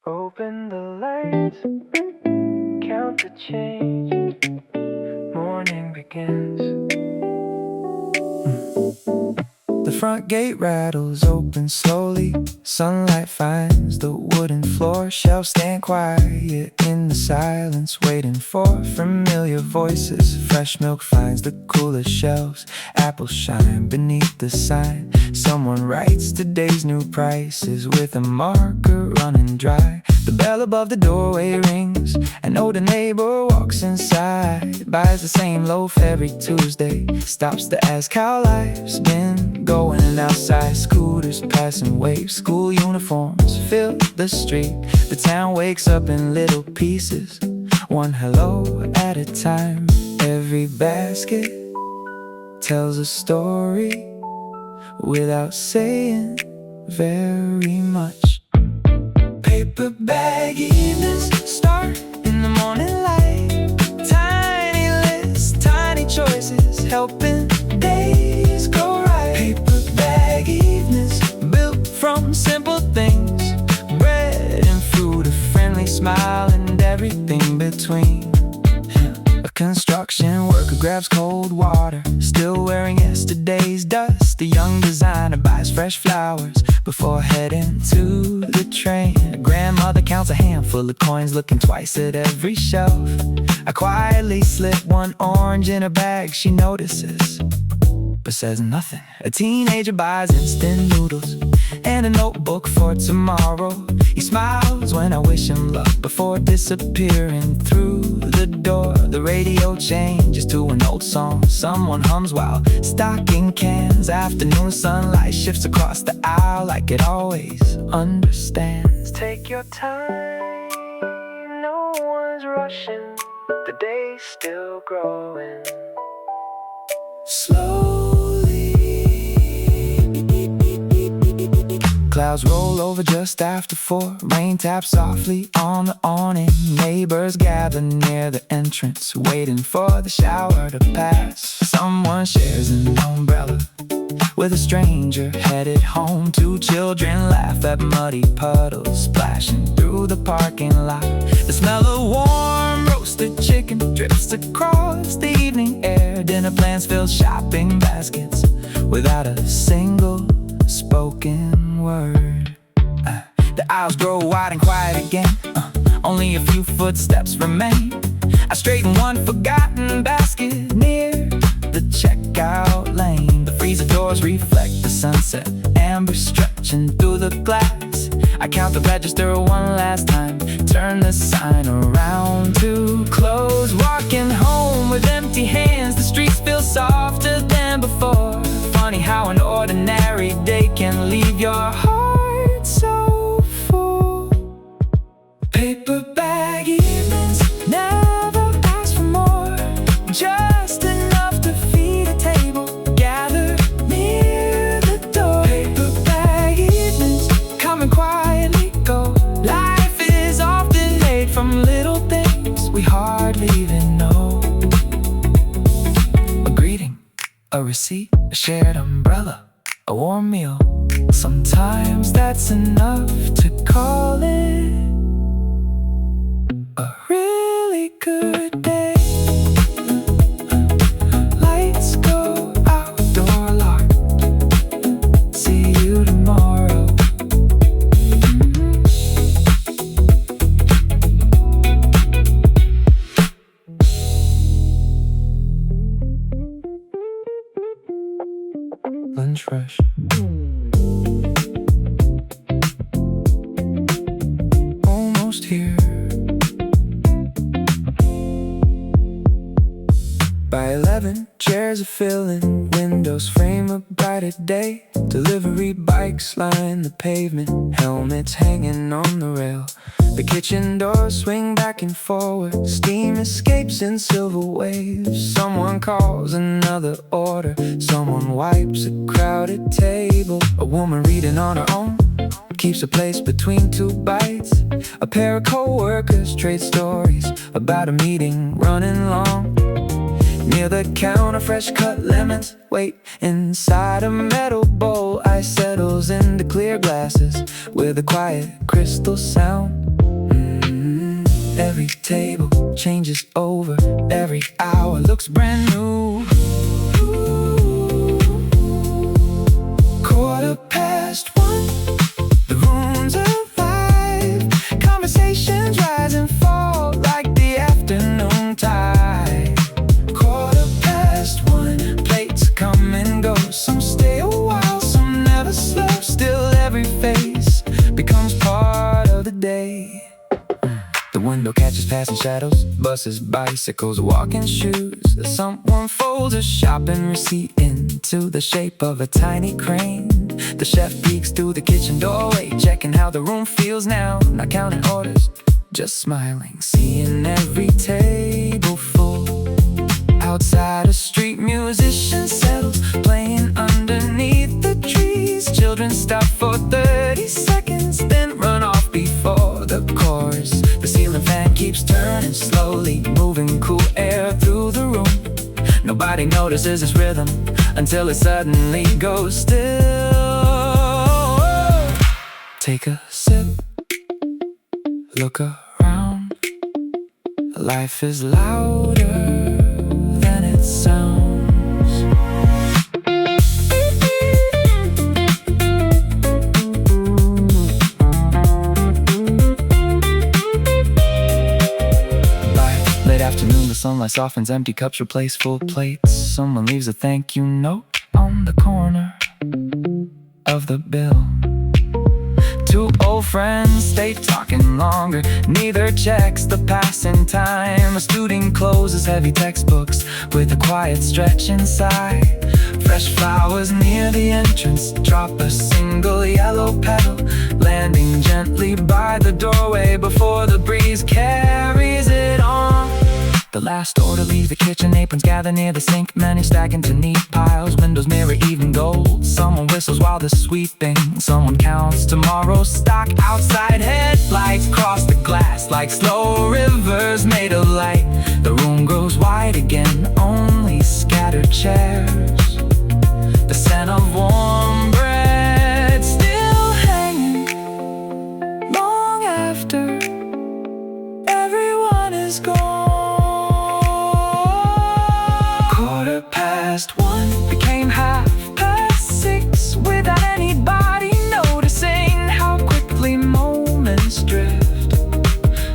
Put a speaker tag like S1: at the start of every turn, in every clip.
S1: Open the lights, count the change. Morning begins. The front gate rattles open slowly. Sunlight finds the wooden floor. Shelves stand quiet in the silence, waiting for familiar voices. Fresh milk finds the coolest shelves. Apples shine beneath the sign. Someone writes today's new prices with a marker running dry. The bell above the doorway rings. An older neighbor walks inside, buys the same loaf every Tuesday, stops to ask how life's been going. And outside, scooters passing waves, school uniforms fill the street. The town wakes up in little pieces, one hello at a time. Every basket tells a story without saying very much. Paper bag evenings start in the morning light. Tiny lists, tiny choices, helping days go right. Paper bag evenings built from simple things. Bread and fruit, a friendly smile, and everything between. A construction worker grabs cold water, still wearing yesterday's dust. A young designer buys fresh flowers before heading to the train. A grandmother counts a handful of coins, looking twice at every shelf. I quietly slip one orange in her bag. She notices, but says nothing. A teenager buys instant noodles and a notebook for tomorrow. He smiles when I wish him luck before disappearing through the door. The radio changes to an old song someone hums while stocking cans. Afternoon sunlight shifts across the aisle like it always understands. Take your time, no one's rushing. The day's still growing slowly. Clouds roll over just after 4. Rain taps softly on the awning. Neighbors gather near the entrance, waiting for the shower to pass. Someone shares an umbrella with a stranger headed home. Two children laugh at muddy puddles splashing through the parking lot. The smell of warm roasted chicken drifts across the evening air. Dinner plans fill shopping baskets without a single spoken word. The aisles grow wide and quiet again. Only a few footsteps remain. I straighten one forgotten basket near the checkout lane. The freezer doors reflect the sunset, amber stretching through the glass. I count the register one last time, turn the sign around to close. Walking home with empty hands, the streets feel softer than before. Funny how an ordinary day can leave your heart so full. Paper bag evenings never ask for more, just enough to feed a table, gather near the door. Paper bag evenings come and quietly go. Life is often made from little things we hardly even know. A greeting, a receipt, a shared umbrella, a warm meal. Sometimes that's enough to call it a really good day. Lights go out, door locked. See you tomorrow. Lunch rush. Almost here. By 11, chairs are filling, windows frame a brighter day. Delivery bikes line the pavement, helmets hanging on the rail. The kitchen doors swing back and forward, steam escapes in silver waves. Someone calls another order, someone wipes a crowded table. A woman reading on her own keeps a place between two bites. A pair of co-workers trade stories about a meeting running long. Near the counter, fresh cut lemons wait inside a metal bowl. Ice settles into clear glasses with a quiet crystal sound. Every table changes over, every hour looks brand new. 1:15, the room's alive. Conversations rise and fall like the afternoon tide. 1:15, plates come and go. Some stay a while, some never slow. Still every face becomes part of the day. The window catches passing shadows, buses, bicycles, walking shoes. Someone folds a shopping receipt into the shape of a tiny crane. The chef peeks through the kitchen doorway, checking how the room feels now. Not counting orders, just smiling, seeing every table full. Outside, a street musician settles, playing underneath the trees. Children stop for 30 seconds, then run off before the chorus. The ceiling fan keeps turning slowly, moving cool air through the room. Nobody notices this rhythm until it suddenly goes still. Take a sip, look around. Life is louder than it sounds. By late afternoon, the sunlight softens, empty cups replace full plates. Someone leaves a thank you note on the corner of the bill. Two old friends stay talking longer, neither checks the passing time. A student closes heavy textbooks with a quiet stretch inside. Fresh flowers near the entrance drop a single yellow petal, landing gently by the doorway before the breeze carries it on. The last order leaves the kitchen, aprons gather near the sink, many stack into neat piles, windows mirror even gold. Someone whistles while they're sweeping, someone counts tomorrow's stock outside. Headlights cross the glass like slow rivers made of light. The room grows wide again, only scattered chairs. The scent of warm bread still hanging long after everyone is gone. 1:15 became 6:30 without anybody noticing how quickly moments drift.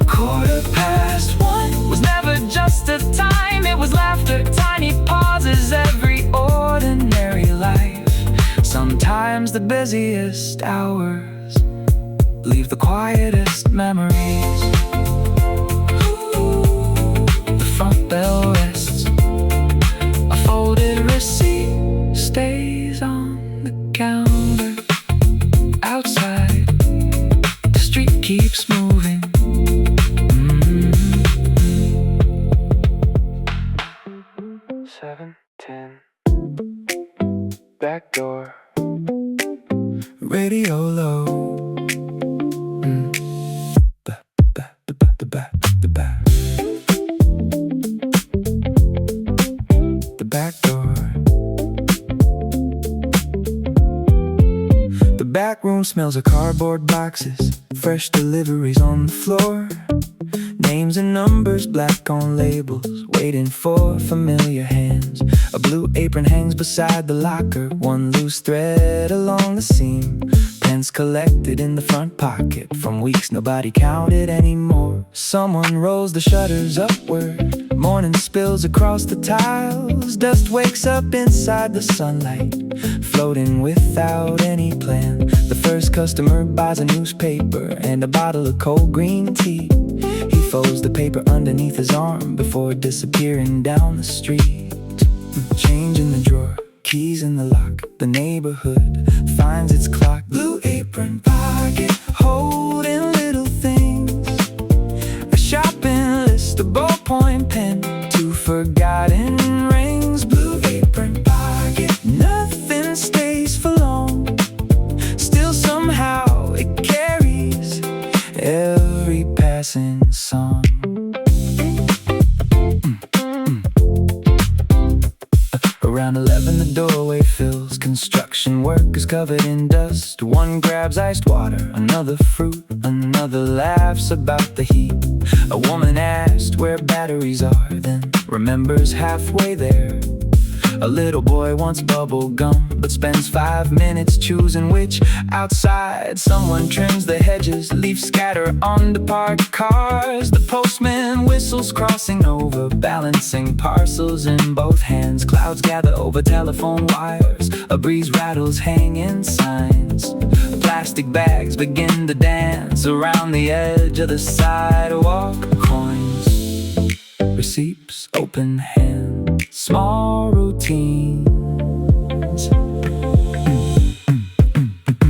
S1: 1:15 was never just a time, it was laughter, tiny pauses, every ordinary life. Sometimes the busiest hours leave the quietest memories. The front bell rests, a folded receipt stays on the counter. Outside, the street keeps moving. 7:10, back door, radio low. The back door. The back room smells of cardboard boxes, fresh deliveries on the floor. Names and numbers black on labels, waiting for familiar hands. A blue apron hangs beside the locker, one loose thread along the seam. Pens collected in the front pocket from weeks nobody counted anymore. Someone rolls the shutters upward, morning spills across the tiles. Dust wakes up inside the sunlight, floating without any plan. The first customer buys a newspaper and a bottle of cold green tea. He folds the paper underneath his arm before disappearing down the street. Change in the drawer, keys in the lock. The neighborhood finds its clock. Blue apron pocket, holding little things. A shopping list, a ballpoint pen, two forgotten rings. Blue apron pocket, nothing stays for long. Still somehow it carries every passing song. Around 11 the doorway fills, construction workers covered in dust. One grabs iced water, another fruit, another another laughs about the heat. A woman asked where batteries are, then remembers halfway there. A little boy wants bubble gum, but spends 5 minutes choosing which. Outside, someone trims the hedges, leaves scatter on the parked cars. The postman whistles, crossing over, balancing parcels in both hands. Clouds gather over telephone wires, a breeze rattles hanging signs. Plastic bags begin to dance around the edge of the sidewalk. Coins, receipts, open hand, small routines.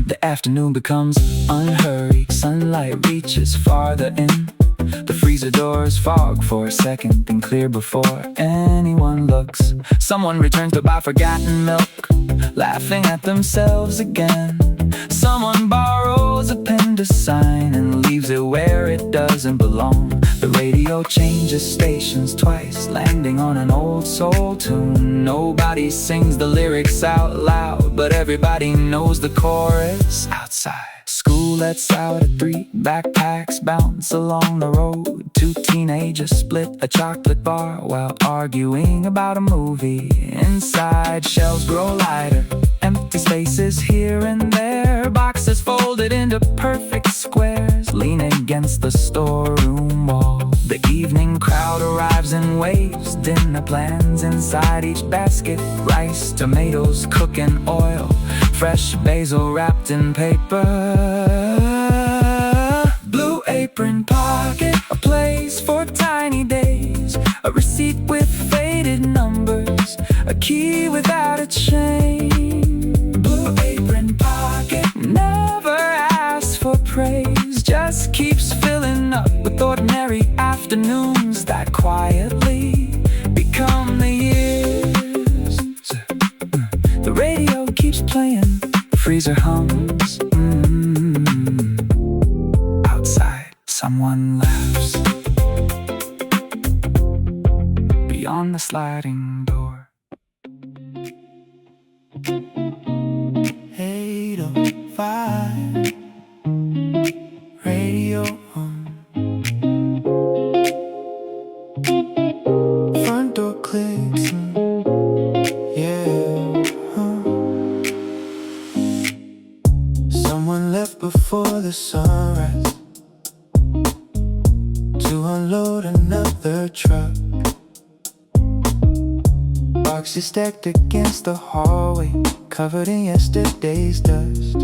S1: The afternoon becomes unhurried, sunlight reaches farther in. The freezer doors fog for a second, then clear before anyone looks. Someone returns to buy forgotten milk, laughing at themselves again. Someone borrows a pen to sign and leaves it where it doesn't belong. The radio changes stations twice, landing on an old soul tune. Nobody sings the lyrics out loud, but everybody knows the chorus. Outside, school lets out at 3, backpacks bounce along the road. 2 teenagers split a chocolate bar while arguing about a movie. Inside, shelves grow lighter, empty spaces here and there. Boxes folded into perfect squares lean against the storeroom wall. The evening crowd arrives in waves, dinner plans inside each basket. Rice, tomatoes, cooking oil, fresh basil wrapped in paper. Blue apron pocket, a place for tiny days. A receipt with faded numbers, a key without a chain. Blue apron pocket never asks for praise, just keeps filling up with ordinary afternoons that quietly become the years. The radio keeps playing, freezer hums. Outside, someone laughs beyond the sliding door. 805 radio on. Front door clicks, Someone left before the sunrise to unload another truck. Boxes stacked against the hallway, covered in yesterday's dust.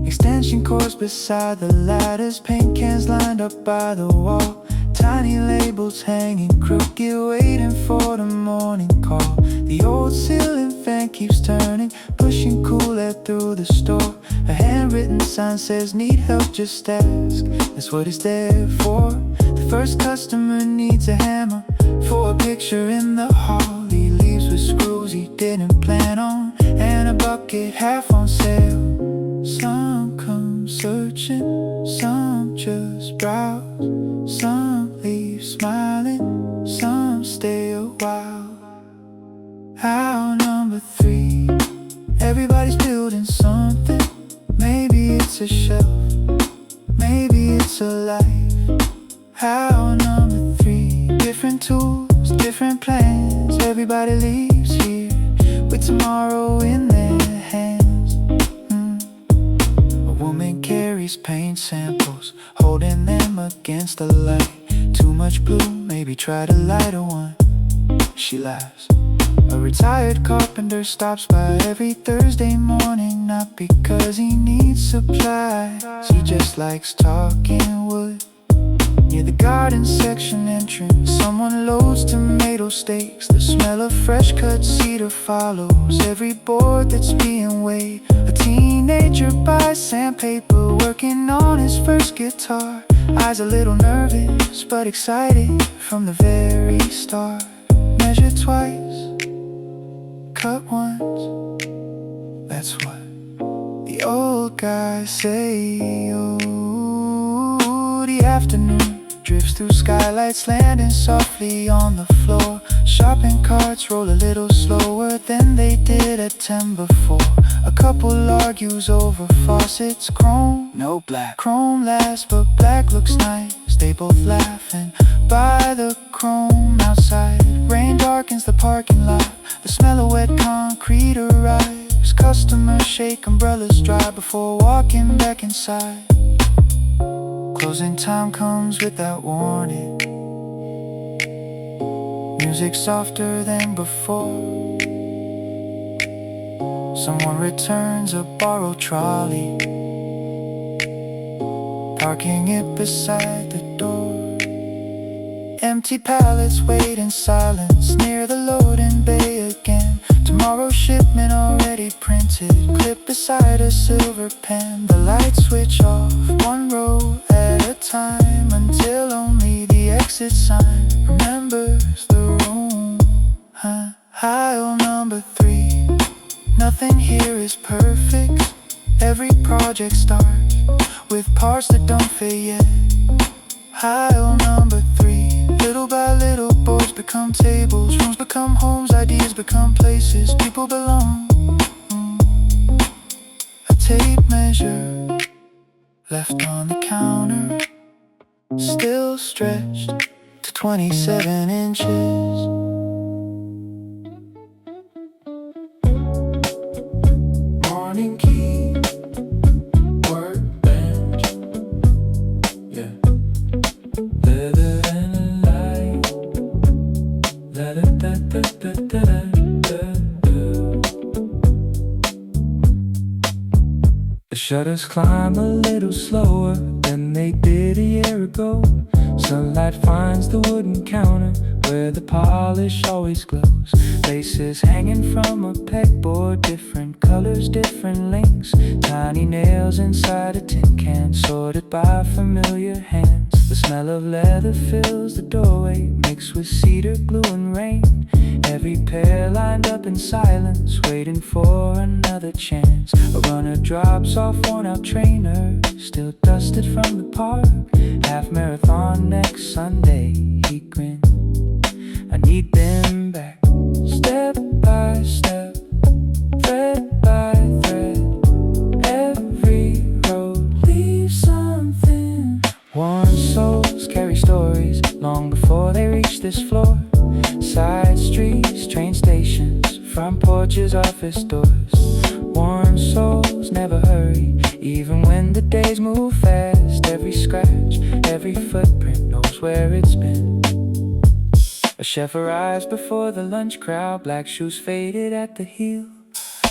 S1: Extension cords beside the ladders, paint cans lined up by the wall. Tiny labels hanging crooked, waiting for the morning call. The old ceiling fan keeps turning, pushing cool air through the store. A handwritten sign says, need help, just ask. That's what it's there for. The first customer needs a hammer for a picture in the hall. He leaves with screws he didn't plan on, and a bucket half on sale. Some come searching, some just browse. Some leave smiling, some stay a while. Hour number 3, everybody's building something. Maybe it's a shelf, maybe it's a life. Hour number 3, different tools, different plans. Everybody leaves here with tomorrow in their hands. A woman carries paint samples, holding them against the light. Too much blue, maybe try to light a one. She laughs. A retired carpenter stops by every Thursday morning, not because he needs supplies, he just likes talking wood. Near the garden section entrance, someone loads tomato steaks. The smell of fresh cut cedar follows every board that's being weighed. A teenager buys sandpaper, working on his first guitar. Eyes a little nervous, but excited from the very start. Measure twice, cut once, that's what the old guys say. Oh, the afternoon drifts through skylights, landing softly on the floor. Shopping carts roll a little slower than they did at 10 before. A couple argues over faucets, chrome, no black. Chrome lasts, but black looks nice. They both laughing by the chrome outside. Rain darkens the parking lot, the smell of wet concrete arrives. Customers shake umbrellas dry before walking back inside. Closing time comes without warning. Music softer than before. Someone returns a borrowed trolley, parking it beside the door. Empty pallets wait in silence near the loading bay again. Tomorrow's shipment already printed, clipped beside a silver pen. The lights switch off one row at a time until only the exit sign remembers the room. Aisle number 3. Nothing here is perfect. Every project starts with parts that don't fit yet. Aisle number 3. Little by little, boards become tables, rooms become homes, ideas become places, people belong. A tape measure left on the counter, still stretched to 27 inches. Morning key, workbench, yeah. Leather and a light, la da da da da da da da. The shutters climb a little slower than they did a year ago. Sunlight finds the wooden counter where the polish always glows. Laces hanging from a pegboard, different colors, different lengths. Tiny nails inside a tin can, sorted by familiar hands. The smell of leather fills the doorway, mixed with cedar, glue and rain. Every pair lined up in silence, waiting for another chance. A runner drops off worn-out trainer, still dusted from the park. Half marathon next Sunday, he grinned. I need them back. Step by step, thread by thread, every road leaves something. Worn souls carry stories long before they reach this floor. Side streets, train stations, front porches, office doors. Worn souls never hurry, even when the days move fast. Every scratch, every footprint knows where it's been. A chef arrives before the lunch crowd, black shoes faded at the heel.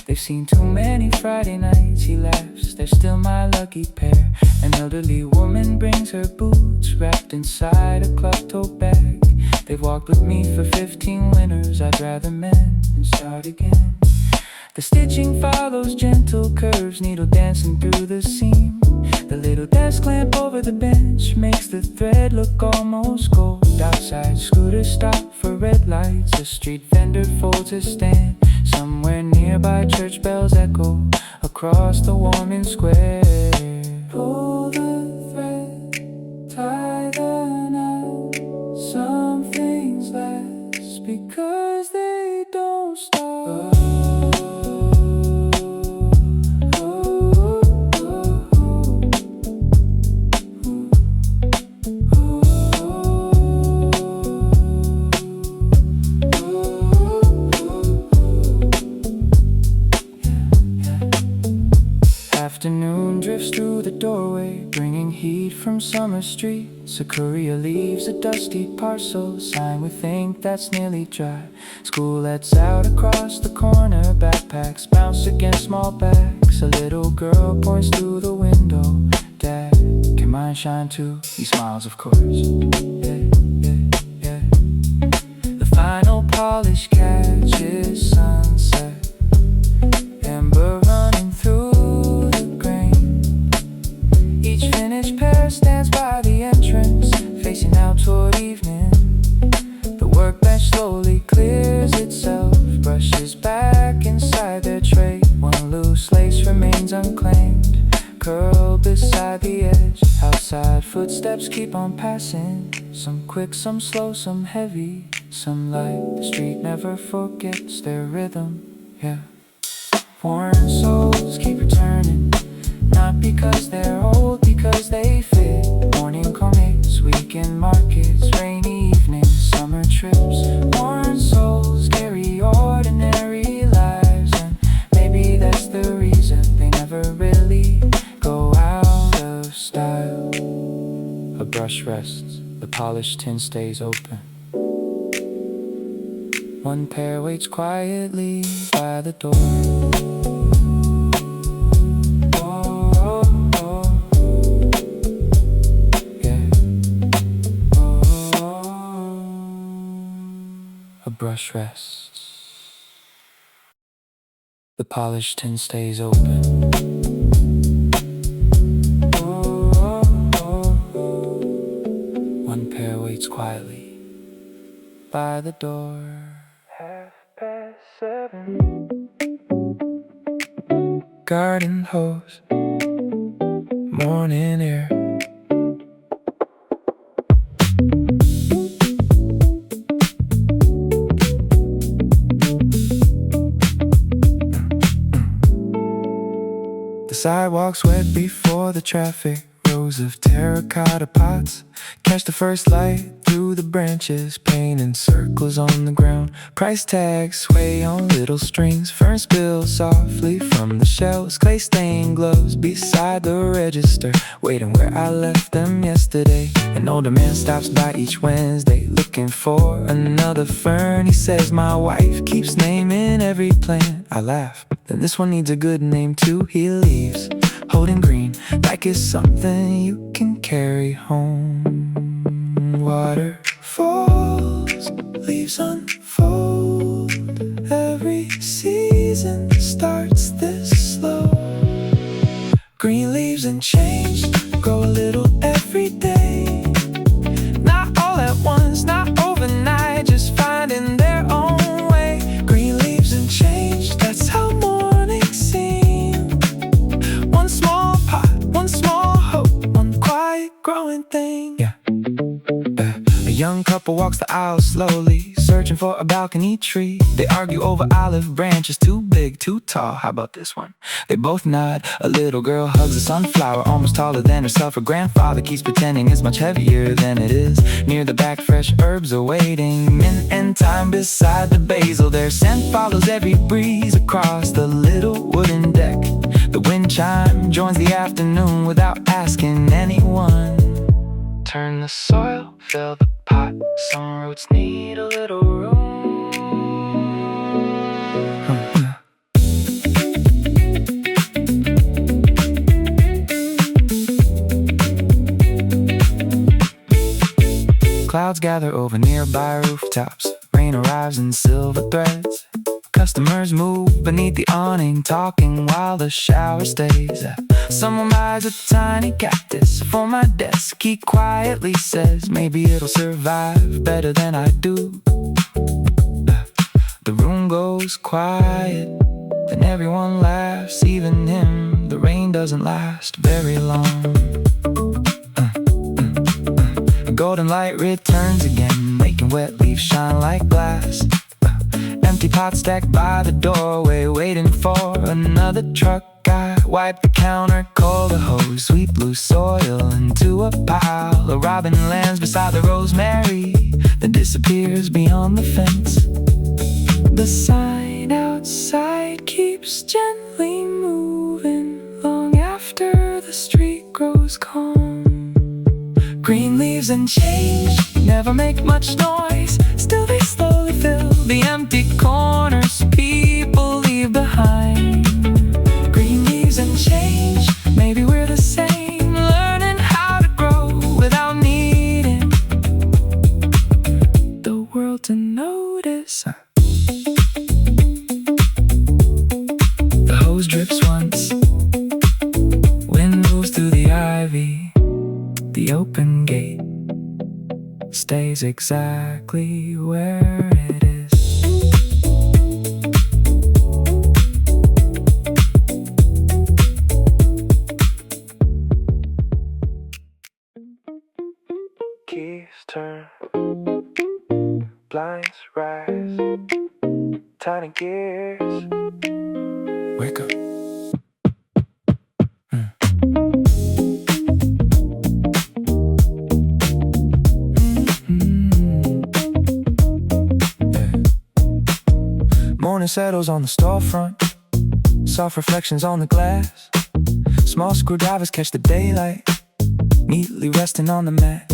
S1: They've seen too many Friday nights, he laughs, they're still my lucky pair. An elderly woman brings her boots, wrapped inside a cloth tote bag. They've walked with me for 15 winters, I'd rather mend and start again. The stitching follows gentle curves, needle dancing through the seam. The little desk lamp over the bench makes the thread look almost gold. Outside, scooters stop for red lights. A street vendor folds his stand. Somewhere nearby, church bells echo across the warming square. Pull the thread, tie the knot. Some things last because they don't stop. Afternoon drifts through the doorway, bringing heat from summer streets. A courier leaves a dusty parcel, signed with ink that's nearly dry. School lets out across the corner, backpacks bounce against small backs. A little girl points through the window, Dad, can mine shine too? He smiles, of course. Yeah, yeah, yeah. The final polish catches sunset, ember running through. Each finished pair stands by the entrance, facing out toward evening. The workbench slowly clears itself, brushes back inside their tray. One loose lace remains unclaimed, curl beside the edge. Outside footsteps keep on passing, some quick, some slow, some heavy, some light. The street never forgets their rhythm, yeah. Worn souls keep returning, not because they're old, because they fit. Morning commutes, weekend markets, rainy evenings, summer trips. Worn souls carry ordinary lives, and maybe that's the reason they never really go out of style. A brush rests, the polished tin stays open. One pair waits quietly by the door. A brush rests, the polished tin stays open. One pair waits quietly by the door. 7:30. Garden hose, morning air. The sidewalks wet before the traffic. Rows of terracotta pots catch the first light through the branches, painting circles on the ground. Price tags sway on little strings. Ferns spill softly from the shelves. Clay stained gloves beside the register, waiting where I left them yesterday. An older man stops by each Wednesday, looking for another fern. He says my wife keeps naming every plant. I laugh, then this one needs a good name too. He leaves, holding green, like it's something you can carry home. Waterfalls, leaves unfold. Every season starts this slow. Green leaves and change grow a little every day. Not all at once, not overnight, just finding their own way. Green leaves and change, that's how mornings seem. One small pot, one small hope, one quiet growing thing. Yeah. A young couple walks the aisle slowly, searching for a balcony tree. They argue over olive branches, too big, too tall. How about this one? They both nod. A little girl hugs a sunflower, almost taller than herself. Her grandfather keeps pretending it's much heavier than it is. Near the back, fresh herbs are waiting. Mint and thyme beside the basil. Their scent follows every breeze across the little wooden deck. The wind chime joins the afternoon without asking anyone. Turn the soil, fill the pot. Some roots need a little room. Clouds gather over nearby rooftops. Rain arrives in silver threads. Customers move beneath the awning, talking while the shower stays. Someone buys a tiny cactus for my desk. He quietly says, maybe it'll survive better than I do. The room goes quiet, then everyone laughs, even him. The rain doesn't last very long. The golden light returns again, making wet leaves shine like glass. Empty pot stacked by the doorway, waiting for another truck. I wipe the counter, call the hose, sweep loose soil into a pile. A robin lands beside the rosemary, then disappears beyond the fence. The sign outside keeps gently moving long after the street grows calm. Green leaves and change never make much noise, still they slowly fill the empty corners people leave behind. Green leaves and change, maybe we're the same, learning how to grow without needing the world to notice. The hose drips once, wind moves through the ivy. The open gate stays exactly where it is. turn, blinds rise, tiny gears. Wake up. Morning settles on the storefront, soft reflections on the glass. Small screwdrivers catch the daylight, neatly resting on the mat.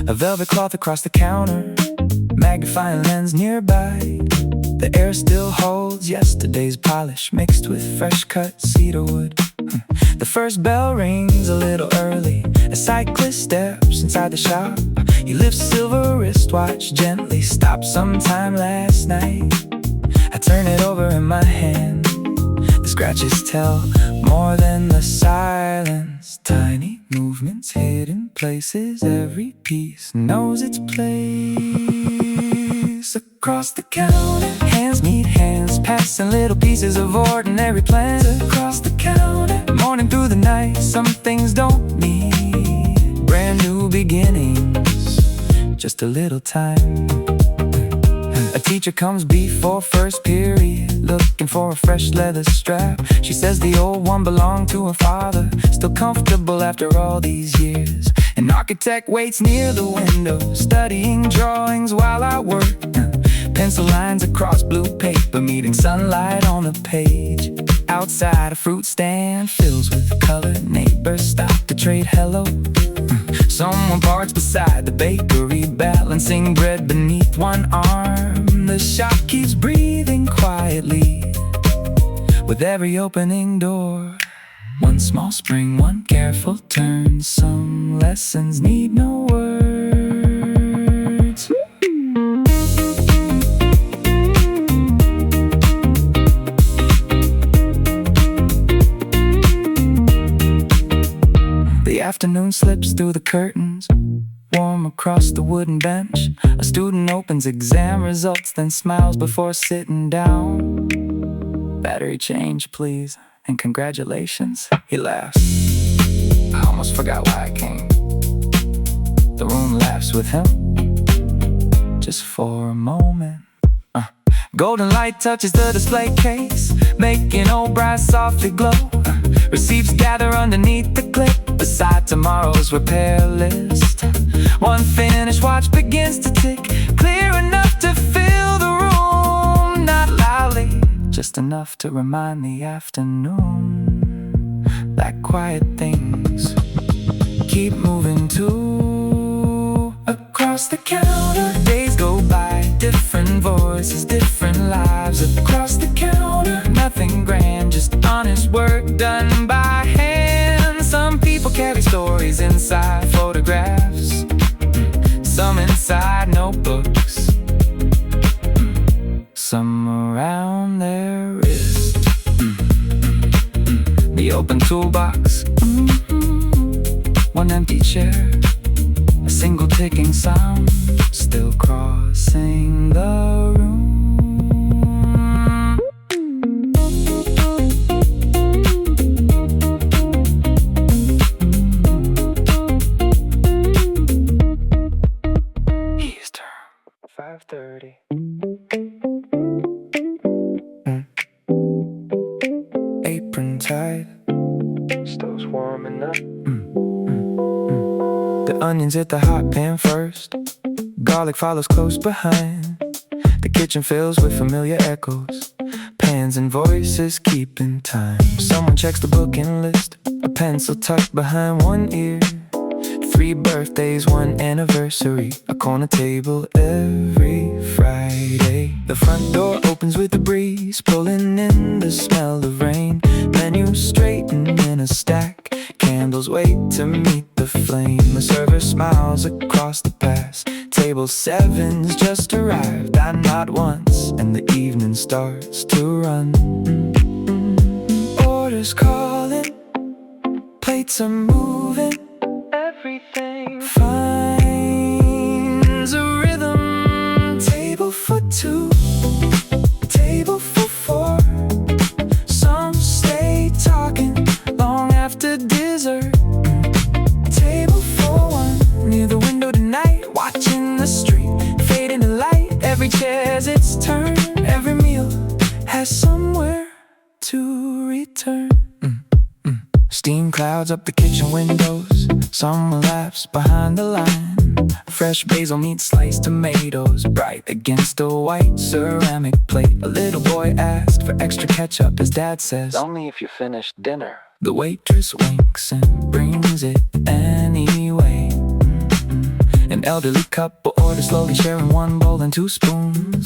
S1: A velvet cloth across the counter, magnifying lens nearby. The air still holds yesterday's polish mixed with fresh cut cedar wood. The first bell rings a little early. A cyclist steps inside the shop. He lifts a silver wristwatch, gently stopped sometime last night. I turn it over in my hand. The scratches tell more than the silence. Tiny movements, hidden places. Every piece knows its place. Across the counter, hands meet hands, passing little pieces of ordinary plans. Across the counter, morning through the night. Some things don't need brand new beginnings, just a little time. A teacher comes before first period, looking for a fresh leather strap. She says the old one belonged to her father, still comfortable after all these years. An architect waits near the window, studying drawings while I work. Pencil lines across blue paper, meeting sunlight on the page. Outside, a fruit stand fills with color. Neighbors stop to trade hello. Someone parks beside the bakery, balancing bread beneath one arm. The shop keeps breathing quietly with every opening door. One small spring, one careful turn. Some lessons need no words. The afternoon slips through the curtains, warm across the wooden bench. A student opens exam results, then smiles before sitting down. Battery change, please, and congratulations. He laughs. I almost forgot why I came. The room laughs with him, just for a moment. Golden light touches the display case, making old brass softly glow. Receipts gather underneath the clip, beside tomorrow's repair list. One finished watch begins to tick, clear enough to fill the room. Not loudly, just enough to remind the afternoon that quiet things keep moving too. Across the counter, days go by, different voices, different lives. Across the counter, nothing grand, just honest work done by hand. Some people carry stories inside photographs, some inside notebooks, some around their wrist. The open toolbox, one empty chair, a single ticking sound, still crossing the room. Easter, 5:30. Apron tied, stove's warming up. The onions hit the hot pan first, garlic follows close behind. The kitchen fills with familiar echoes, pans and voices keeping time. Someone checks the booking list, a pencil tucked behind one ear. 3 birthdays, 1 anniversary, a corner table every Friday. The front door opens with a breeze, pulling in the smell of rain. Menu straightened in a stack, candles wait to meet the flame. The server smiles across the past, table 7's just arrived. I nod once and the evening starts to run. Orders calling, plates are moving. Everything finds a rhythm. Table for 2, table for 4. Some stay talking long after dessert. Table for 1, near the window tonight, Steam clouds up the kitchen windows. Someone laughs behind the line. Fresh basil meets sliced tomatoes, bright against a white ceramic plate. A little boy asks for extra ketchup. His dad says,
S2: "Only if you finished dinner."
S1: The waitress winks and brings it anyway. An elderly couple orders slowly, sharing one bowl and two spoons.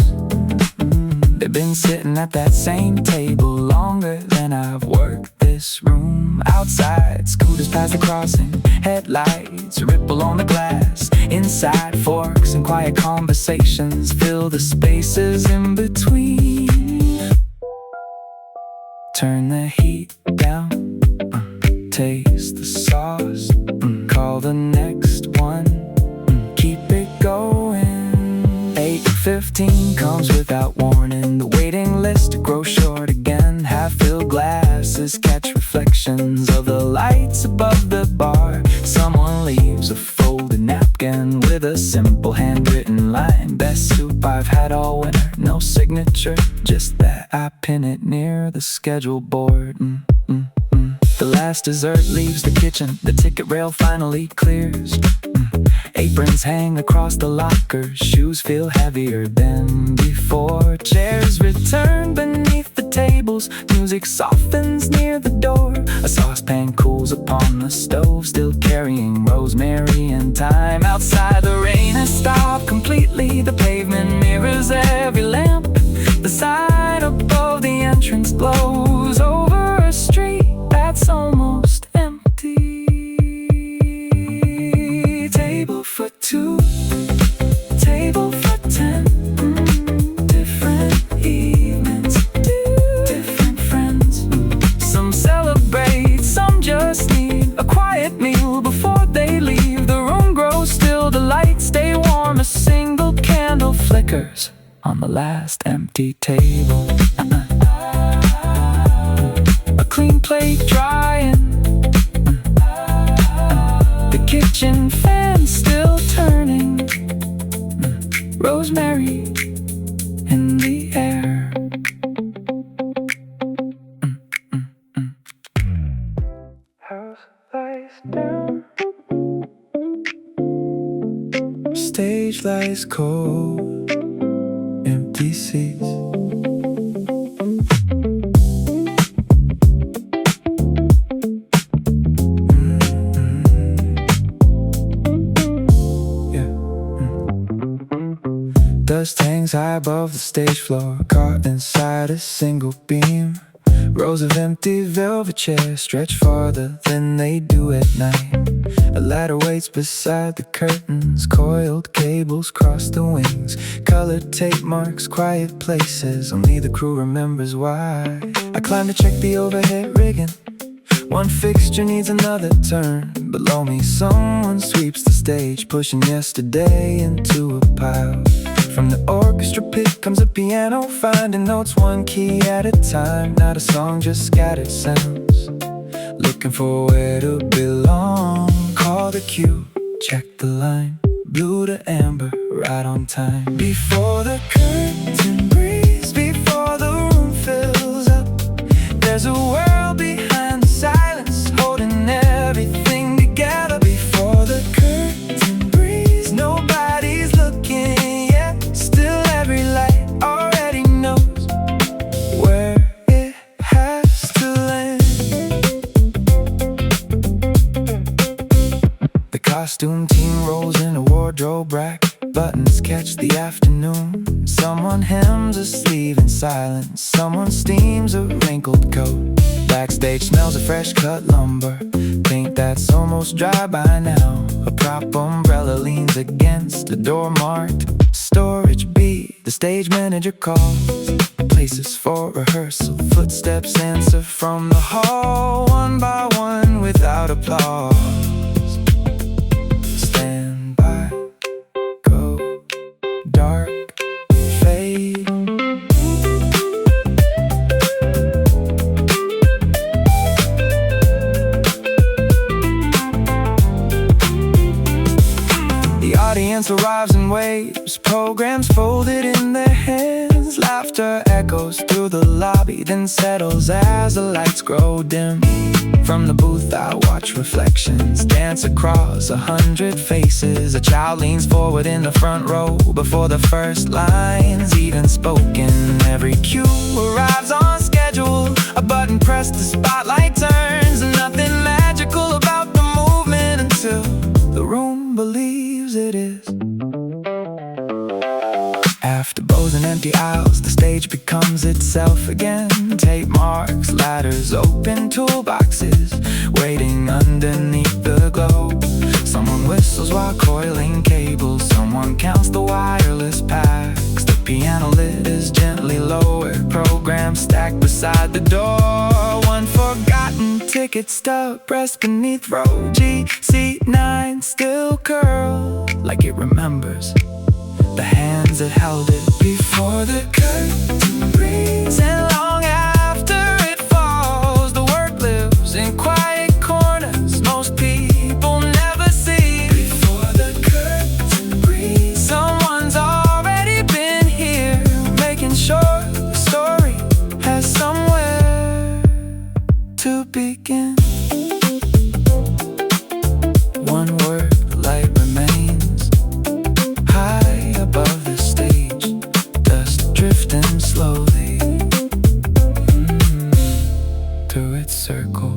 S1: They've been sitting at that same table longer than I've worked this room. Outside, scooters pass the crossing, headlights ripple on the glass. Inside, forks and quiet conversations fill the spaces in between. Turn the heat down, taste the sauce, call the next one, keep it going. 8:15 comes without warning. The waiting list grows short again. Half-filled glasses catch reflections of the lights above the bar. Someone leaves a folded napkin with a simple handwritten line. Best soup I've had all winter. No signature, just that I pin it near the schedule board. The last dessert leaves the kitchen. The ticket rail finally clears. Aprons hang across the lockers. Shoes feel heavier than before. Chairs return beneath the tables. Music softens near the door. A saucepan cools upon the stove, still carrying rosemary and thyme. Outside, the rain has stopped completely. The pavement mirrors every lamp. The sign above the entrance glows over a street that's almost empty. Table for two, table for 10. Different evenings, different friends. Some celebrate, some just need a quiet meal before they leave. The room grows still, the lights stay warm. A single candle flickers on the last empty table. A clean plate drying. The kitchen fan still turning. Rosemary in the air. House lies down. Stage lies cold. Empty seats. Dust hangs high above the stage floor, caught inside a single beam. Rows of empty velvet chairs stretch farther than they do at night. A ladder waits beside the curtains. Coiled cables cross the wings. Colored tape marks quiet places. Only the crew remembers why. I climb to check the overhead rigging. One fixture needs another turn. Below me someone sweeps the stage, pushing yesterday into a pile. From the orchestra pit comes a piano, finding notes one key at a time. Not a song, just scattered sounds, looking for where to belong. Call the cue, check the line. Blue to amber, right on time. Before the curtain breathes, before the room fills up, there's a world behind the silence, holding everything together. Before the curtain breathes, nobody's looking yet. Still every light already knows where it has to land. The costume team rolls in a wardrobe rack. Buttons catch the afternoon. Someone hems a sleeve in silence. Someone steams a wrinkled coat. Backstage smells of fresh cut lumber, paint that's almost dry by now. A prop umbrella leans against the door marked Storage B. The stage manager calls places for rehearsal. Footsteps answer from the hall, one by one without applause. Stand by, go, dark, fade. The audience arrives in waves, programs folded in their hands. silence, laughter echoes through the lobby, then settles as the lights grow dim. From the booth I watch reflections dance across 100 faces. A child leans forward in the front row before the first line's even spoken. Every cue arrives on schedule, a button pressed, the spotlight turns. Nothing magical about the movement until the room believes it is. After bows and empty aisles, the stage becomes itself again. Tape marks, ladders, open toolboxes, waiting underneath the globe. Someone whistles while coiling cables, someone counts the wireless packs. The piano lid is gently lowered, programs stacked beside the door. One forgotten ticket stub rests beneath row G. Seat 9 still curl like it remembers the hands that held it before the curtain breathes. And long after it falls, the work lives in quiet corners most people never see. Before the curtain breathes, someone's already been here, making sure the story has somewhere to begin. One word, light remains high above the stage, dust drifting slowly through its circle.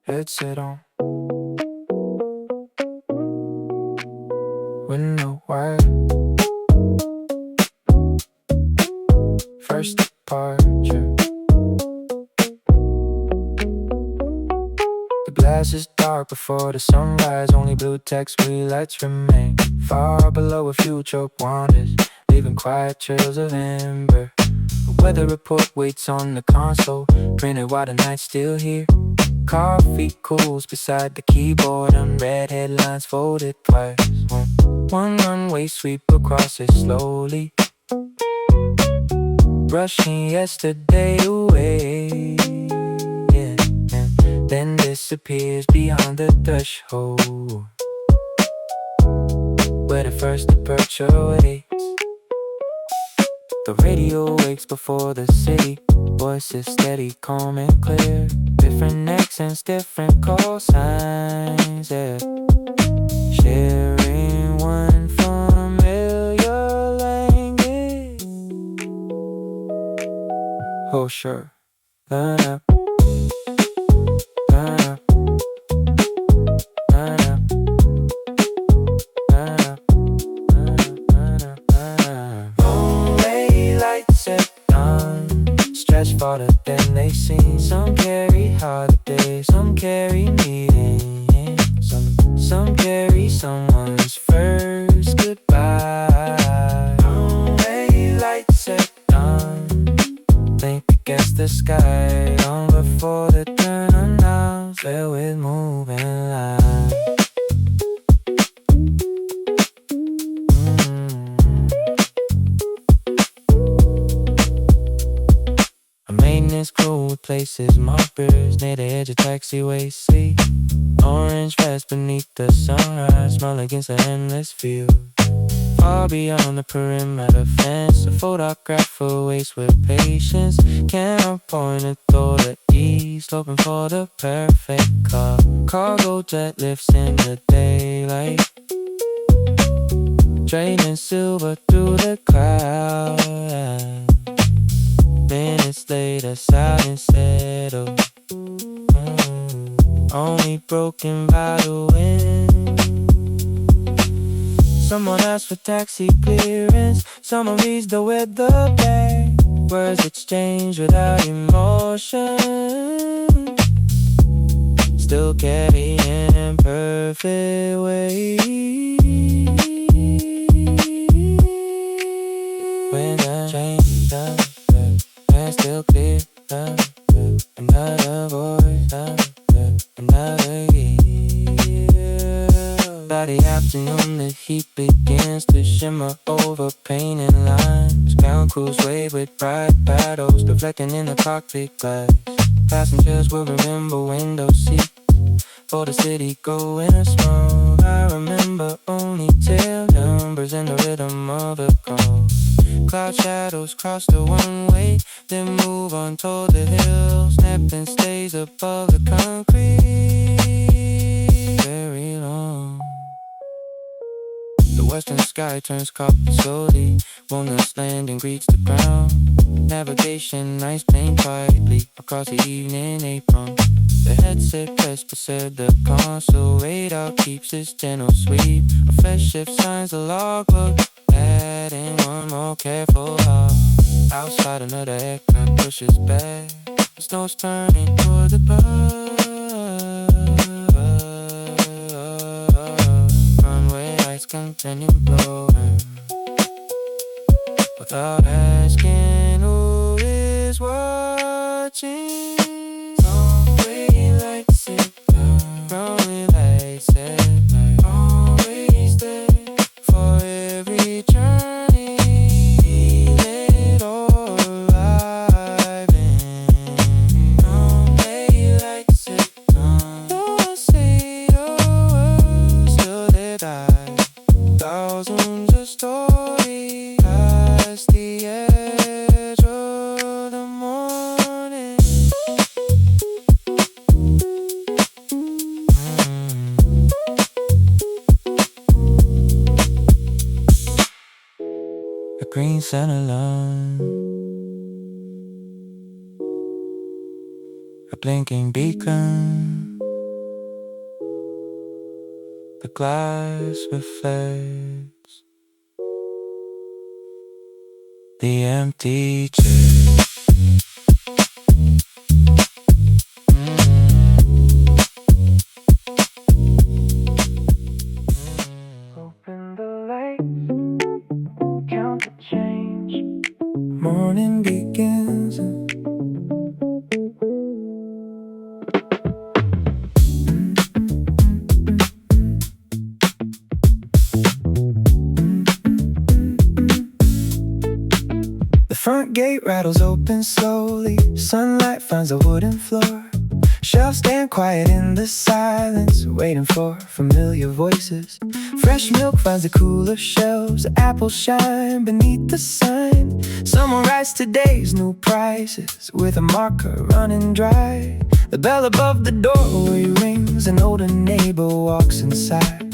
S1: Headset on with no wire. First departure. The glass is dark before the sunrise. Only blue text lights remain. Far below a few choke wanders, leaving quiet trails of ember. The weather report waits on the console, printed while the night's still here. Coffee cools beside the keyboard, unread headlines folded twice. One runway sweep across it slowly, brushing yesterday away, yeah, and then disappears beyond the threshold where the first departure waits. The radio wakes before the city, voices steady, calm and clear. Different accents, different call signs, yeah. Sharing one familiar language. Oh sure, learn up, learn up, learn up, learn up, learn up, learn up. Lonely lights set on, stretch farther than they seem. Some carry holidays, some carry meetings, some carry someone's first goodbye. Lonely lights set on, blink against the sky, long before the turn on now, filled with moving lines. A maintenance crew places markers near the edge of taxiway. See orange vest beneath the sunrise, smell against the endless field. Far beyond the perimeter fence, a photographer waits with patience. Camera pointed toward the east, hoping for the perfect car. Cargo jet lifts in the daylight, draining silver through the crowd. Minutes later, silence settles, only broken by the wind. Someone asks for taxi clearance, someone reads the weather back. Words exchange without emotion, still carrying imperfect weight. When the train does, and still clear, another voice, another year. By the afternoon, the heat begins to shimmer over painted lines. Ground crews wave with bright paddles, reflecting in the cockpit glass. Passengers will remember window seat for the city going a small. I remember only tail numbers and the rhythm of a call. Cloud shadows cross the one-way, then move on toward the hills. Neptune stays above the concrete very long. The western sky turns copper slowly. Walnuts land and greets the ground. Navigation nice plane quietly across the evening apron. The headset pressed beside the console. Radar keeps its gentle sweep. A fresh shift signs the logbook, adding one more careful heart. Outside another aircraft pushes back. The snow's turning toward the bus. Runway lights continue blowing without asking who is watching. Runway lights set light. Runway lights set light. Always there for every journey. Feel it all alive in runway lights set light. Don't say a word till they die. Thousands of stories past the edge of the morning. A green center line, a blinking beacon. The glass reflects the empty chair. Open the light, count the change. Morning begins. The front gate rattles open slowly. Sunlight finds the wooden floor. Shelves stand quiet in the silence, waiting for familiar voices. Fresh milk finds the cooler shelves. Apples shine beneath the sign. Someone writes today's new prices with a marker running dry. The bell above the doorway rings. An older neighbor walks inside.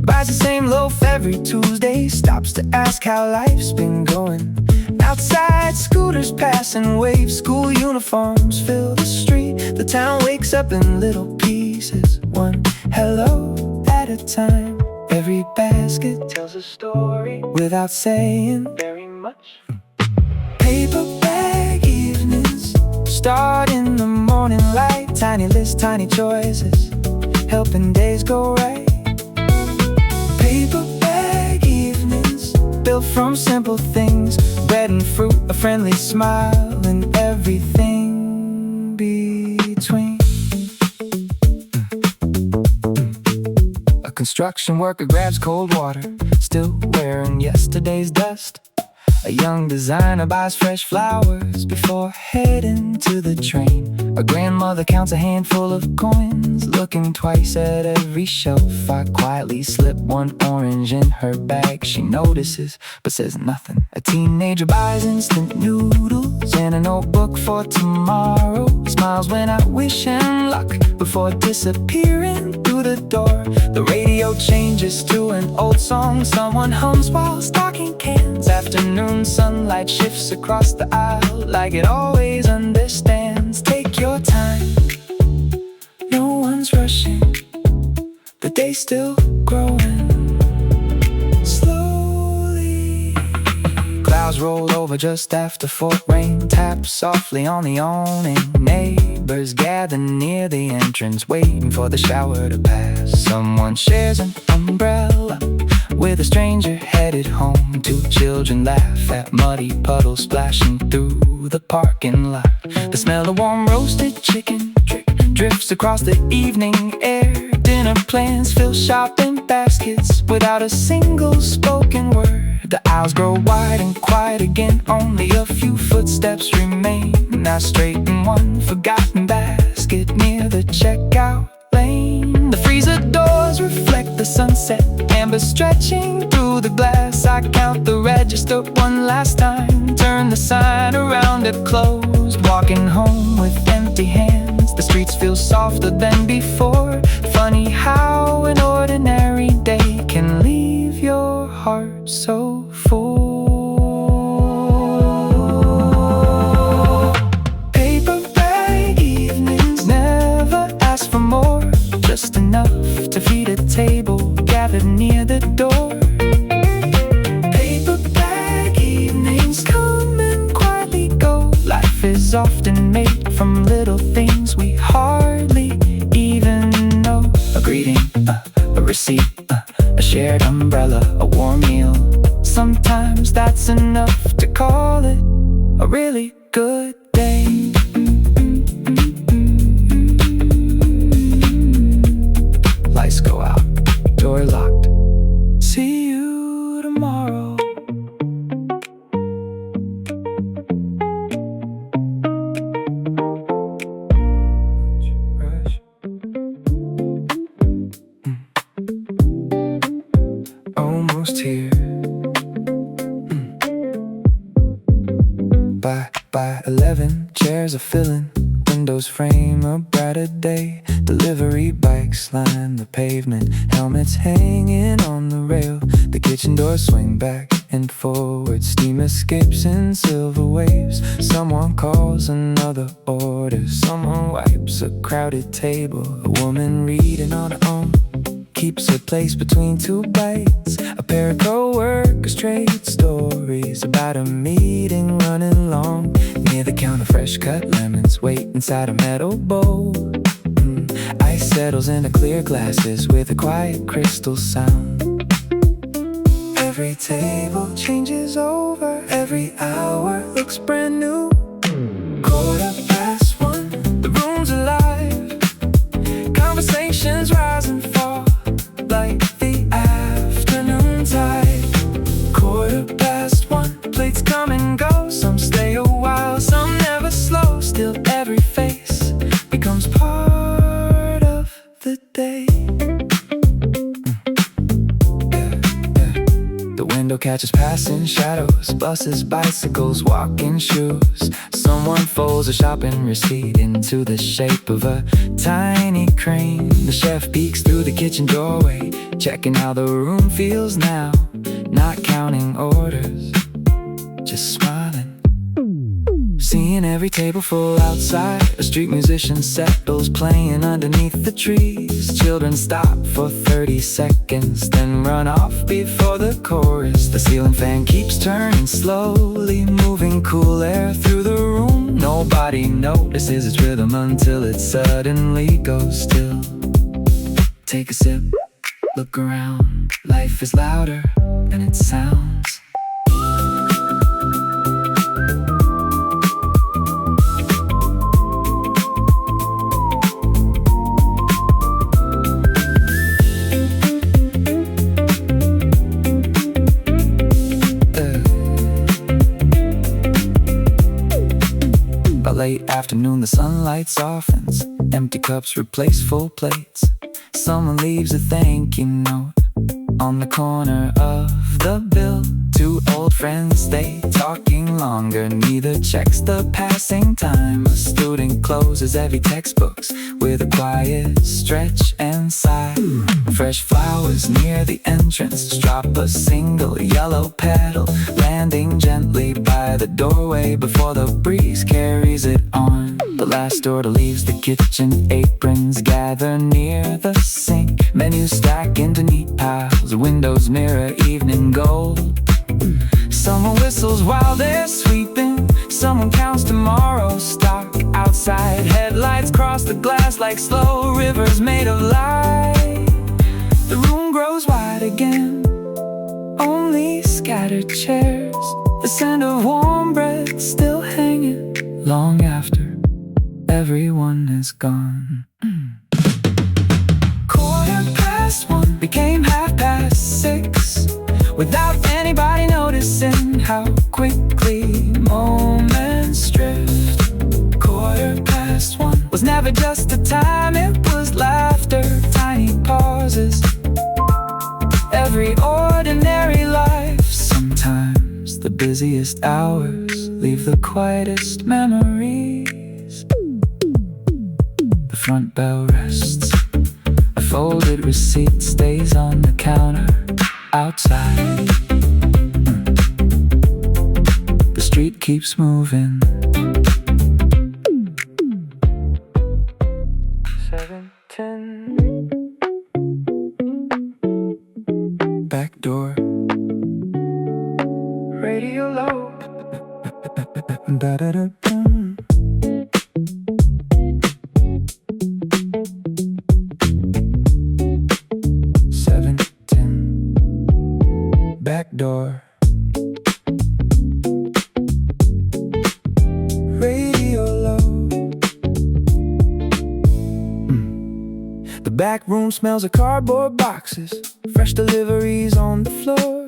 S1: Buys the same loaf every Tuesday. Stops to ask how life's been going. Outside, scooters pass and wave. School uniforms fill the street. The town wakes up in little pieces, one hello at a time. Every basket tells a story without saying very much. Paper bag evenings start in the morning light. Tiny lists, tiny choices, helping days go right. Paper bag evenings built from simple things. Bread and fruit, a friendly smile, and everything between. A construction worker grabs cold water, still wearing yesterday's dust. A young designer buys fresh flowers before heading to the train. A grandmother counts a handful of coins, looking twice at every shelf. I quietly slip one orange in her bag. She notices, but says nothing. A teenager buys instant noodles and a notebook for tomorrow. Smiles when I wish him luck before disappearing through the door. The radio changes to an old song someone hums while stocking cans. Afternoon sunlight shifts across the aisle like it always understands. Take your time, no one's rushing. The day's still growing slowly. Clouds roll over just after 4. Rain taps softly on the awning. Neighbors gather near the entrance, waiting for the shower to pass. Someone shares an umbrella with a stranger headed home. 2 children laugh at muddy puddles splashing through the parking lot. The smell of warm roasted chicken drifts across the evening air. Dinner plans fill shopping baskets without a single spoken word. The aisles grow wide and quiet again. Only a few footsteps remain. I straighten one forgotten basket near the checkout lane. The freezer doors reflect the sunset, amber stretching through the glass. I count the register one last time, turn the sign around it closed. Walking home with empty hands, the streets feel softer than before. Funny how an ordinary day can leave your heart so full. Paper bag evenings, never ask for more, just enough to feed a table gathered near the door. Paper bag evenings come and quietly go. Life is often made from little things we hardly even know. A greeting, a receipt, a shared umbrella, a warm meal. Sometimes that's enough to call it a really good day. Lights go out, door locked. See you tomorrow. Almost here. By 11, chairs are filling, windows frame a brighter day. Delivery bikes line the pavement, helmets hanging on the rail. The kitchen doors swing back and forward, steam escapes in silver waves. Someone calls, another orders, someone wipes a crowded table. A woman reading on her own keeps her place between two bites. A pair of co-workers trade stories about a meeting running long. Near the counter, fresh cut lemons wait inside a metal bowl. Ice settles into clear glasses with a quiet crystal sound. Every table changes over, every hour looks brand new. 1:15, the room's alive. Conversations rise and fall like the afternoon tide. 1:15, plates come and go. Some stay a while, some never slow. Still every face becomes part of the day. The window catches passing shadows, buses, bicycles, walking shoes. Someone folds a shopping receipt into the shape of a tiny crane. The chef peeks through the kitchen doorway, checking how the room feels now. Not counting orders, just smiling. Seeing every table full outside. A street musician settles, playing underneath the trees. Children stop for 30 seconds, then run off before the chorus. The ceiling fan keeps turning slowly, moving cool air through the room. Nobody notices its rhythm until it suddenly goes still. Take a sip, look around. Life is louder than it sounds. By late afternoon, the sunlight softens. Empty cups replace full plates. Someone leaves a thank you note on the corner of the bill. Two old friends stay talking longer, neither checks the passing time. A student closes every textbooks with a quiet stretch and sigh. Fresh flowers near the entrance drop a single yellow petal, landing gently by the doorway before the breeze carries it on. The last order leaves the kitchen, aprons gather near the sink. Menus stack into neat piles, windows mirror evening gold. Someone whistles while they're sweeping, someone counts tomorrow's stock outside. Headlights cross the glass like slow rivers made of light. The room grows wide again, only scattered chairs. The scent of warm bread still hanging long after everyone is gone. 1:15 became 6:30 without anybody noticing. noticing how quickly moments drift. 1:15 was never just a time, it was laughter, tiny pauses, every ordinary life. Sometimes the busiest hours leave the quietest memories. The front bell rests, a folded receipt stays on the counter outside. The street keeps moving. 7:10. Back door, radio low. Da-da-da-dum. 7:10. Back door, radio low. The back room smells of cardboard boxes, fresh deliveries on the floor,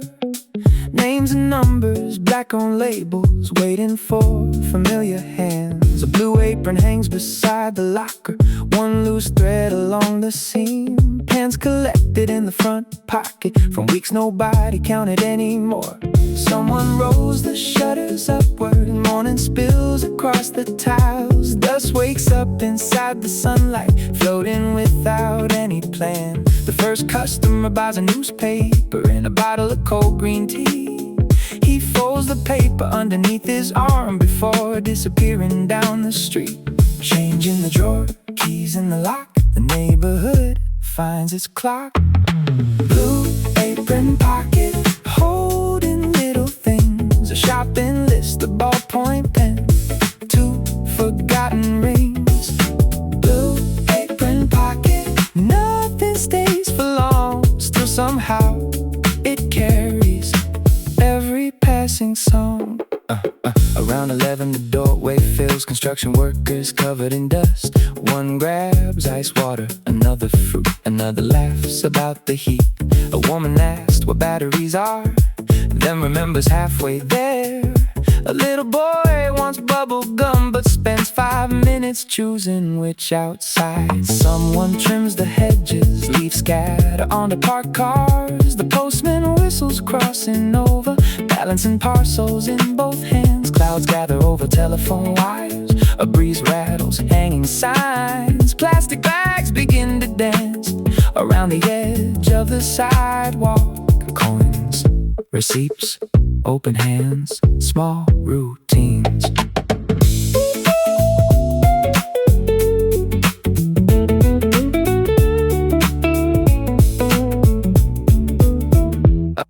S1: names and numbers, black on labels, waiting for familiar hands. A blue apron hangs beside the locker, one loose thread along the seam, pens collected in the front pocket from weeks nobody counted anymore. Someone rolls the shutters upward, morning spills across the tiles, dust wakes up inside the sunlight, floating without any plan. The first customer buys a newspaper and a bottle of cold green tea. He folds the paper underneath his arm before disappearing down the street. Change in the drawer, keys in the lock, the neighborhood finds its clock. Blue apron pocket, holding little things, a shopping list, a ballpoint pen, 2 forgotten rings. Blue apron pocket, nothing stays for long, still somehow it carries every passing song. Around 11 the doorway fills, construction workers covered in dust. One grabs ice water, another fruit, another laughs about the heat. A woman asks what batteries are, then remembers halfway there. A little boy wants bubble gum but spends 5 minutes choosing which outside. Someone trims the hedges, leaves scatter on the parked cars. The postman whistles crossing over, balancing parcels in both hands. Clouds gather over telephone wires, a breeze rattles hanging signs. Plastic bags begin to dance around the edge of the sidewalk. Coins, receipts, open hands, small routines.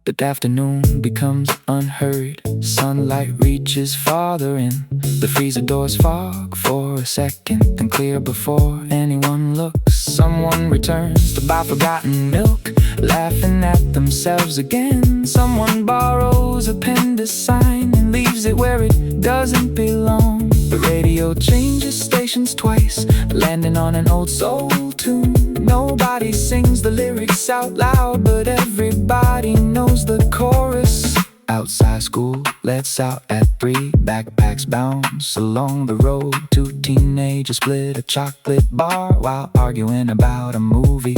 S1: The afternoon becomes unhurried, sunlight reaches farther in. The freezer doors fog for a second, then clear before anyone looks. Someone returns to buy forgotten milk, laughing at themselves again. Someone borrows a pen to sign and leaves it where it doesn't belong. The radio changes stations twice, landing on an old soul tune. Nobody sings the lyrics out loud, but everybody knows the chorus. Outside school lets out at 3, backpacks bounce along the road. 2 teenagers split a chocolate bar while arguing about a movie.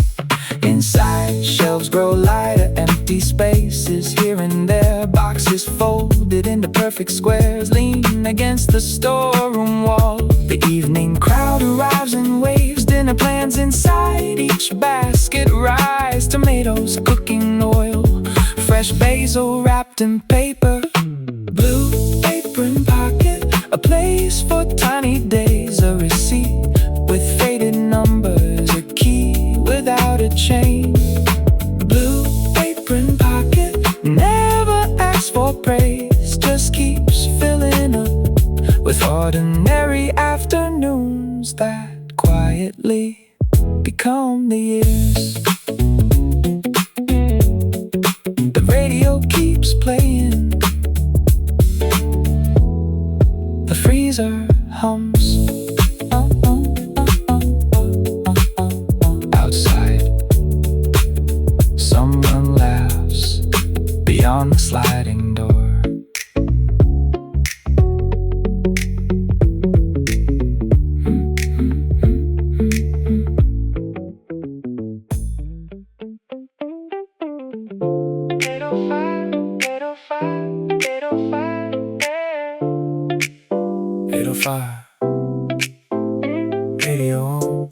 S1: Inside, shelves grow lighter, empty spaces here and there. Boxes folded into perfect squares lean against the storeroom wall. The evening crowd arrives in waves, dinner plans inside each basket. Rice, tomatoes, cooking oil, fresh basil wrapped in paper. Blue apron pocket, a place for tiny days. A receipt with faded numbers, a key without a chain. Blue apron pocket, never asks for praise, just keeps filling up with ordinary afternoons that quietly become the years. The radio keeps playing, the freezer hums. Outside, someone laughs beyond the sliding door. fire, radio on.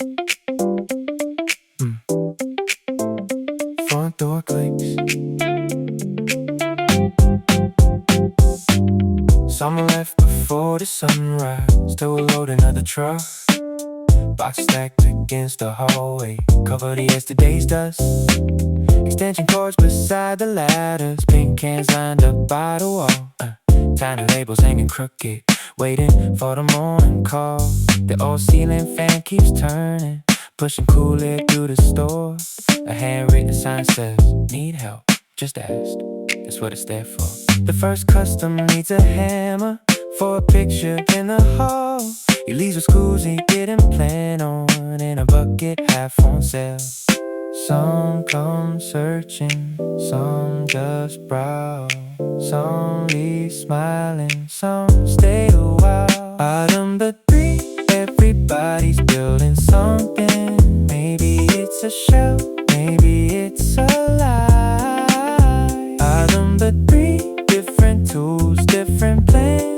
S1: Front door clicks. Someone left before the sunrise. Till we're loading another truck. Boxes stacked against the hallway, covered in yesterday's dust. Extension cords beside the ladders, pink cans lined up by the wall. Tiny labels hanging crooked, waiting for the morning call. The old ceiling fan keeps turning, pushing cool air through the store. A handwritten sign says, need help, just ask. That's what it's there for. The first custom needs a hammer for a picture in the hall. He leaves with schools he didn't plan on, in a bucket half on sale. Some come searching, some just browse. Some leave smiling, some stay a while. Out number 3, everybody's building something. Maybe it's a shell, maybe it's a lie. Out number 3, different tools, different plans.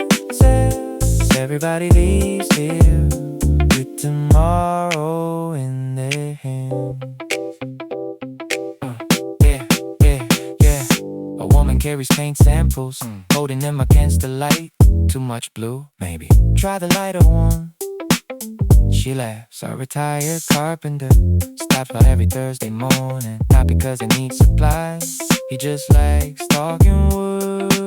S1: Everybody leaves here with tomorrow in their hands. Yeah. A woman carries paint samples, holding them against the light. Too much blue, maybe. Try the lighter one. She laughs. A retired carpenter stops by every Thursday morning. Not because he needs supplies, he just likes talking wood.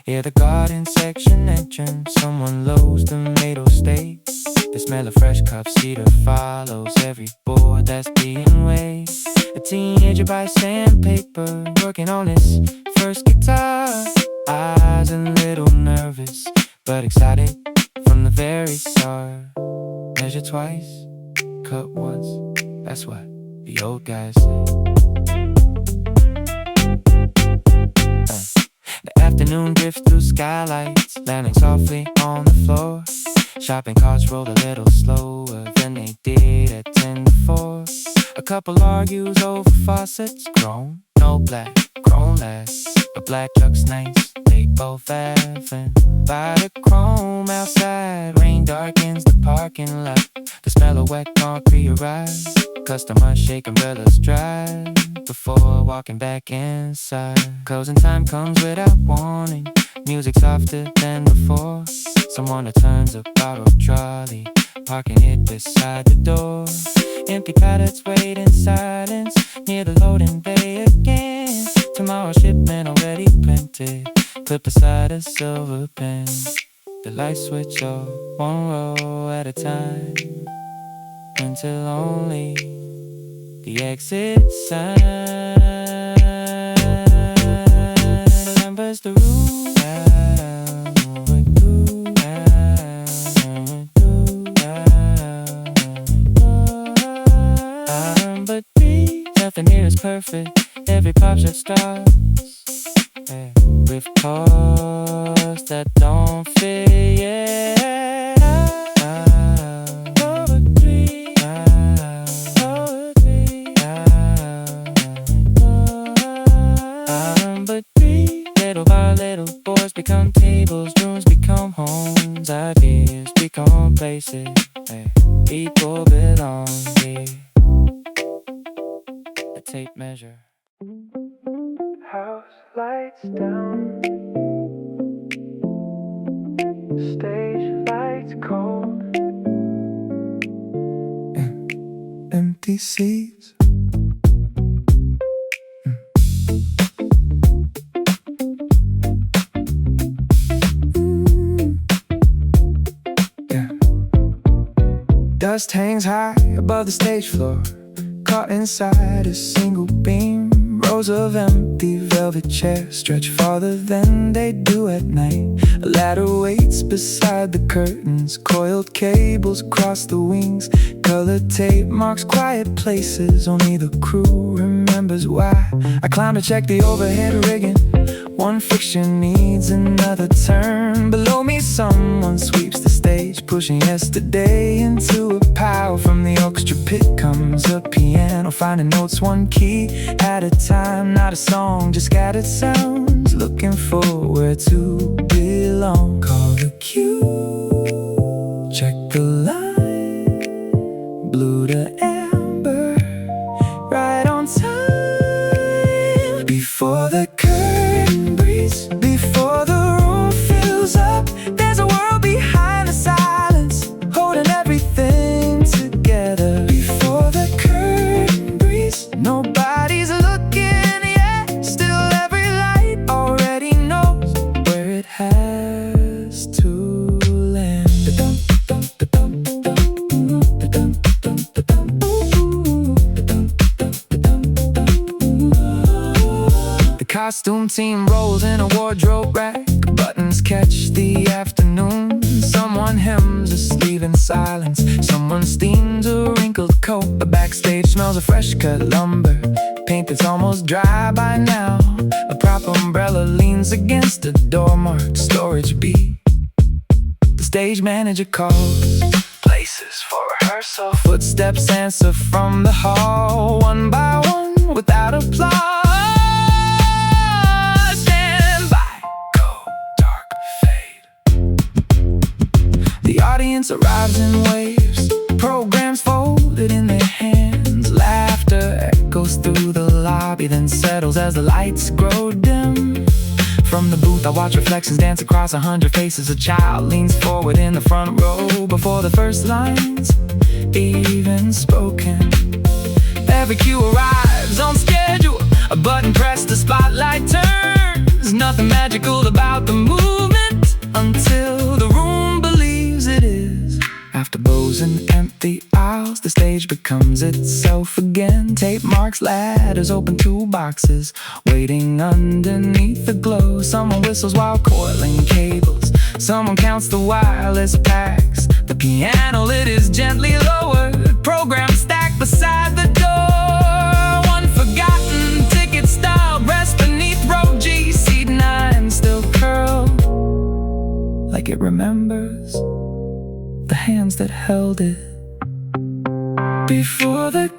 S1: Yeah, the garden section entrance, someone loads tomato steaks. The smell of fresh cut cedar follows every board that's being weighed. A teenager buys sandpaper, working on his first guitar. Eyes a little nervous, but excited from the very start. Measure twice, cut once, that's what the old guys say. The afternoon drifts through skylights, landing softly on the floor. Shopping carts roll a little slower than they did at 10 to 4. A couple argues over faucets, grown, no black, grown less. A black truck's nice, they both laughing by the chrome outside. Rain darkens the parking lot, the smell of wet concrete arrives. Customers shake umbrellas dry before walking back inside. Closing time comes without warning, music softer than before. Someone returns a borrowed trolley, parking it beside the door. Empty pallets wait in silence near the loading bay again. Tomorrow's shipment already printed, put beside a silver pen. The lights switch off one row at a time, until only the exit sign remembers the route. Number 3, nothing here is perfect. Every pop shot starts with chords that don't fit yet. Number 3, number 3. Little by little, boards become tables, rooms become homes, ideas become places. People belong here. A tape measure. House lights down, stage lights cold, empty seats. Dust hangs high above the stage floor, caught inside a single beam. Rows of empty velvet chairs stretch farther than they do at night. A ladder waits beside the curtains, coiled cables cross the wings. Colored tape marks quiet places, only the crew remembers why. I climb to check the overhead rigging, one fixture needs another turn. Below me someone sweeps the stage, pushing yesterday into a pile. From the orchestra pit comes a piano, finding notes one key at a time. Not a song, just scattered sounds, looking for where to build. belong. Call the queue, check the line, blue to amber, right on time. Before the curtain breeze, before the room fills up, there's a world behind the silence, holding everything together. Before the curtain breeze, nobody's looking yet, still every light already knows where it has to land. The costume team rolls in a wardrobe rack, buttons catch the afternoon. Someone hems a sleeve in silence, someone steams a wrinkled coat. A backstage smells of fresh cut lumber, paint that's almost dry by now. A prop umbrella leans against a door marked storage B. The stage manager calls places for rehearsal. Footsteps answer from the hall, one by one, without applause. Stand by, go, dark, fade. The audience arrives in waves, programs folded in their hands. Laughter echoes through the lobby, then settles as the lights grow dim. From the booth I watch reflections dance across 100 faces. A child leans forward in the front row before the first lines even spoken. Every cue arrives on schedule, a button pressed, the spotlight turns. Nothing magical about the movement until the room believes it is. After bows and empty aisles, the stage becomes itself again. Tape marks, ladders, open toolboxes, waiting underneath the glow. Someone whistles while coiling cables, someone counts the wireless packs. The piano lid is gently lowered, programs stacked beside the door. One forgotten ticket stub rests beneath row G. Seat 9 still curled, like it remembers the hands that held it. Before the